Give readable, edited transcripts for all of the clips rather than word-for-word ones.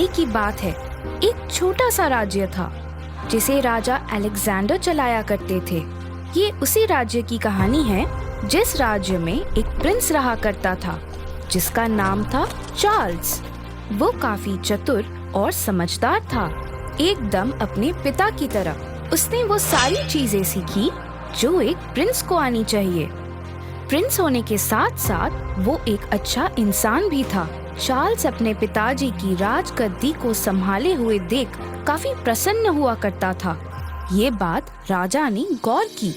की बात है, एक छोटा सा राज्य था जिसे राजा अलेक्जेंडर चलाया करते थे। ये उसी राज्य की कहानी है जिस राज्य में एक प्रिंस रहा करता था जिसका नाम था चार्ल्स। वो काफी चतुर और समझदार था, एकदम अपने पिता की तरह। उसने वो सारी चीजें सीखी जो एक प्रिंस को आनी चाहिए। प्रिंस होने के साथ साथ वो एक अच्छा इंसान भी था। चार्ल्स अपने पिताजी की राजगद्दी को संभाले हुए देख काफी प्रसन्न हुआ करता था। ये बात राजा ने गौर की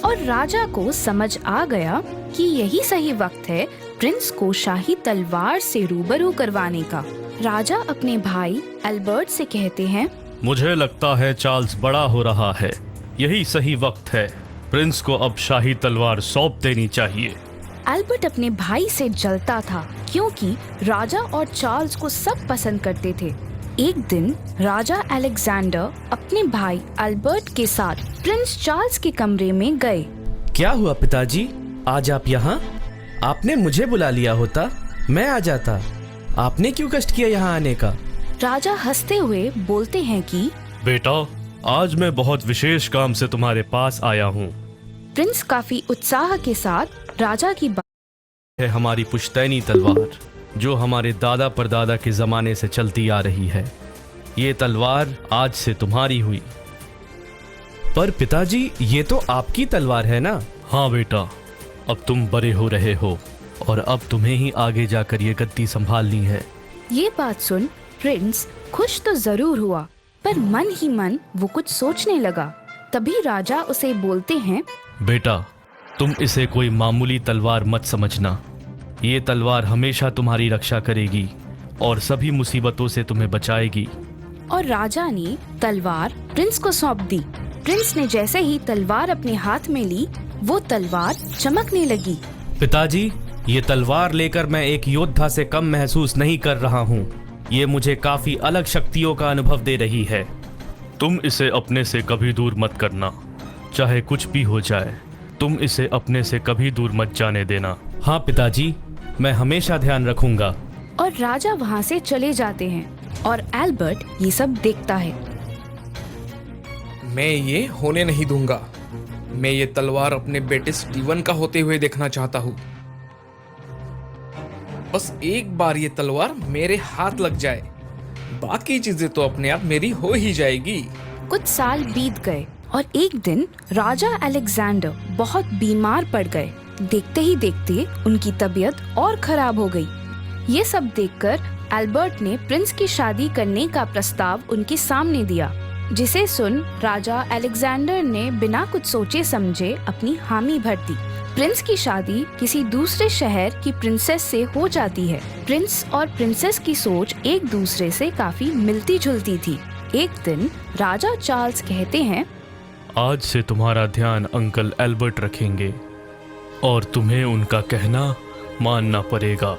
और राजा को समझ आ गया कि यही सही वक्त है प्रिंस को शाही तलवार से रूबरू करवाने का। राजा अपने भाई एल्बर्ट से कहते हैं, मुझे लगता है चार्ल्स बड़ा हो रहा है, यही सही वक्त है। प्रिंस को अब शाही तलवार सौंप देनी चाहिए। एल्बर्ट अपने भाई से जलता था क्योंकि राजा और चार्ल्स को सब पसंद करते थे। एक दिन राजा अलेक्जेंडर अपने भाई एल्बर्ट के साथ प्रिंस चार्ल्स के कमरे में गए। क्या हुआ पिताजी, आज आप यहाँ? आपने मुझे बुला लिया होता, मैं आ जाता। आपने क्यों कष्ट किया यहाँ आने का? राजा हंसते हुए बोलते हैं कि बेटा, आज मैं बहुत विशेष काम से तुम्हारे पास आया हूँ। प्रिंस काफी उत्साह के साथ राजा की है हमारी पुश्तैनी तलवार जो हमारे दादा परदादा के जमाने से चलती आ रही है। ये तलवार आज से तुम्हारी हुई। पर पिताजी, ये तो आपकी तलवार है ना? हाँ बेटा, अब तुम बड़े हो रहे हो और अब तुम्हें ही आगे जाकर ये गद्दी संभालनी है। ये बात सुन प्रिंस खुश तो जरूर हुआ, पर मन ही मन वो कुछ सोचने लगा। तभी राजा उसे बोलते हैं, बेटा, तुम इसे कोई मामूली तलवार मत समझना। ये तलवार हमेशा तुम्हारी रक्षा करेगी और सभी मुसीबतों से तुम्हें बचाएगी। और राजा ने तलवार प्रिंस को सौंप दी। प्रिंस ने जैसे ही तलवार अपने हाथ में ली, वो तलवार चमकने लगी। पिताजी, ये तलवार लेकर मैं एक योद्धा से कम महसूस नहीं कर रहा हूँ। ये मुझे काफी अलग शक्तियों का अनुभव दे रही है। तुम इसे अपने से कभी दूर मत करना, चाहे कुछ भी हो जाए। तुम इसे अपने से कभी दूर मत जाने देना। हाँ पिताजी, मैं हमेशा ध्यान रखूंगा। और राजा वहाँ से चले जाते हैं और एल्बर्ट ये सब देखता है। मैं ये होने नहीं दूंगा। मैं ये तलवार अपने बेटे स्टीवन का होते हुए देखना चाहता हूँ। बस एक बार ये तलवार मेरे हाथ लग जाए, बाकी चीजें तो अपने आप मेरी हो ही जाएगी। कुछ साल बीत गए और एक दिन राजा अलेक्जेंडर बहुत बीमार पड़ गए। देखते ही देखते उनकी तबीयत और खराब हो गई। ये सब देखकर एल्बर्ट ने प्रिंस की शादी करने का प्रस्ताव उनके सामने दिया, जिसे सुन राजा अलेक्जेंडर ने बिना कुछ सोचे समझे अपनी हामी भर दी। प्रिंस की शादी किसी दूसरे शहर की प्रिंसेस से हो जाती है। प्रिंस और प्रिंसेस की सोच एक दूसरे से काफी मिलती जुलती थी। एक दिन राजा चार्ल्स कहते हैं, आज से तुम्हारा ध्यान अंकल एल्बर्ट रखेंगे और तुम्हें उनका कहना मानना पड़ेगा।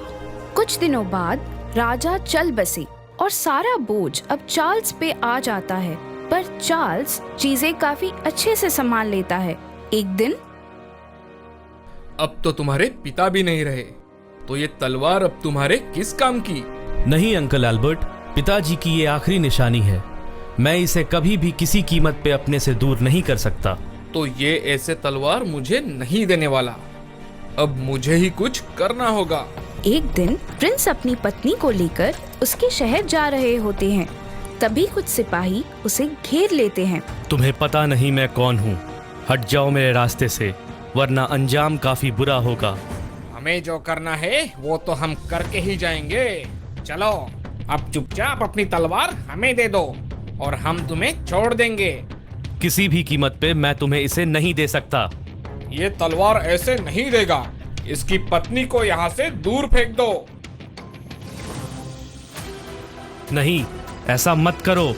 कुछ दिनों बाद राजा चल बसे और सारा बोझ अब चार्ल्स पे आ जाता है। पर चार्ल्स चीजें काफी अच्छे से संभाल लेता है। एक दिन, अब तो तुम्हारे पिता भी नहीं रहे, तो ये तलवार अब तुम्हारे किस काम की? नहीं अंकल एल्बर्ट, पिताजी की ये आखिरी निशानी है। मैं इसे कभी भी किसी कीमत पे अपने से दूर नहीं कर सकता। तो ये ऐसे तलवार मुझे नहीं देने वाला। अब मुझे ही कुछ करना होगा। एक दिन प्रिंस अपनी पत्नी को लेकर उसके शहर जा रहे होते हैं। तभी कुछ सिपाही उसे घेर लेते हैं। तुम्हें पता नहीं मैं कौन हूँ? हट जाओ मेरे रास्ते से, वरना अंजाम काफी बुरा होगा। हमें जो करना है वो तो हम करके ही जाएंगे। चलो, अब चुपचाप अपनी तलवार हमें दे दो और हम तुम्हें छोड़ देंगे। किसी भी कीमत पे मैं तुम्हें इसे नहीं दे सकता। ये तलवार ऐसे नहीं देगा। इसकी पत्नी को यहाँ से दूर फेंक दो। नहीं, ऐसा मत करो।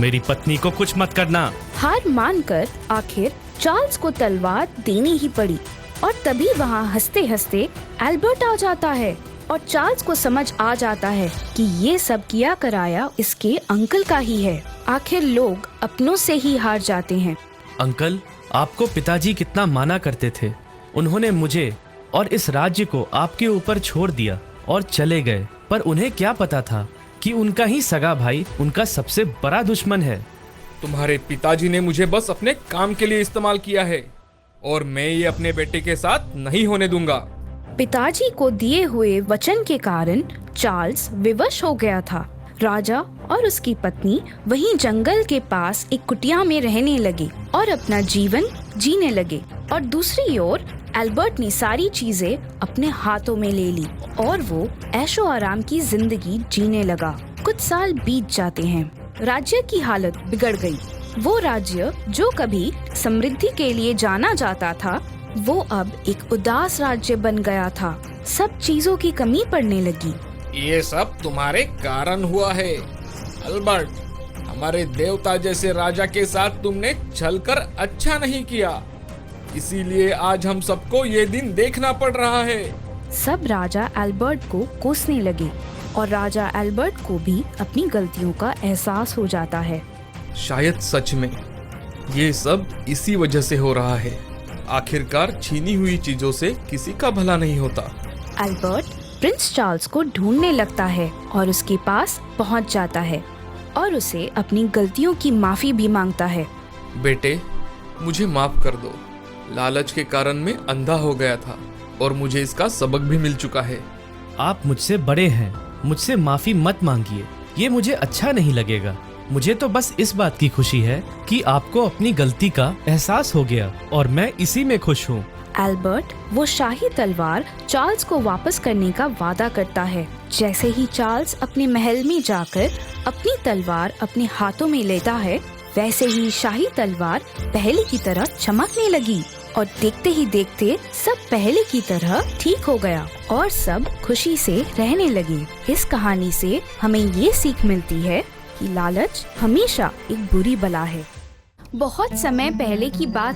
मेरी पत्नी को कुछ मत करना। हार मानकर आखिर चार्ल्स को तलवार देनी ही पड़ी। और तभी वहाँ हंसते हंसते एल्बर्ट आ जाता है और चार्ल्स को समझ आ जाता है कि ये सब किया कराया इसके अंकल का ही है। आखिर लोग अपनों से ही हार जाते हैं। अंकल, आपको पिताजी कितना माना करते थे। उन्होंने मुझे और इस राज्य को आपके ऊपर छोड़ दिया और चले गए। पर उन्हें क्या पता था कि उनका ही सगा भाई उनका सबसे बड़ा दुश्मन है। तुम्हारे पिताजी ने मुझे बस अपने काम के लिए इस्तेमाल किया है और मैं ये अपने बेटे के साथ नहीं होने दूंगा। पिताजी को दिए हुए वचन के कारण चार्ल्स विवश हो गया था। राजा और उसकी पत्नी वहीं जंगल के पास एक कुटिया में रहने लगे और अपना जीवन जीने लगे। और दूसरी ओर एल्बर्ट ने सारी चीजें अपने हाथों में ले ली और वो ऐशो आराम की जिंदगी जीने लगा। कुछ साल बीत जाते हैं। राज्य की हालत बिगड़ गई। वो राज्य जो कभी समृद्धि के लिए जाना जाता था, वो अब एक उदास राज्य बन गया था। सब चीजों की कमी पड़ने लगी। ये सब तुम्हारे कारण हुआ है अल्बर्ट। हमारे देवता जैसे राजा के साथ तुमने छलकर अच्छा नहीं किया, इसीलिए आज हम सबको ये दिन देखना पड़ रहा है। सब राजा एल्बर्ट को कोसने लगे और राजा एल्बर्ट को भी अपनी गलतियों का एहसास हो जाता है। शायद सच में ये सब इसी वजह से हो रहा है। आखिरकार छीनी हुई चीजों से किसी का भला नहीं होता। एल्बर्ट प्रिंस चार्ल्स को ढूंढने लगता है और उसके पास पहुंच जाता है और उसे अपनी गलतियों की माफी भी मांगता है। बेटे, मुझे माफ कर दो। लालच के कारण मैं अंधा हो गया था और मुझे इसका सबक भी मिल चुका है। आप मुझसे बड़े हैं, मुझसे माफी मत मांगिए, ये मुझे अच्छा नहीं लगेगा। मुझे तो बस इस बात की खुशी है कि आपको अपनी गलती का एहसास हो गया और मैं इसी में खुश हूँ। एल्बर्ट वो शाही तलवार चार्ल्स को वापस करने का वादा करता है। जैसे ही चार्ल्स अपने महल में जाकर अपनी तलवार अपने हाथों में लेता है, वैसे ही शाही तलवार पहले की तरह चमकने लगी और देखते ही देखते सब पहले की तरह ठीक हो गया और सब खुशी से रहने लगे। इस कहानी से हमें ये सीख मिलती है कि लालच हमेशा एक बुरी बला है। बहुत समय पहले की बात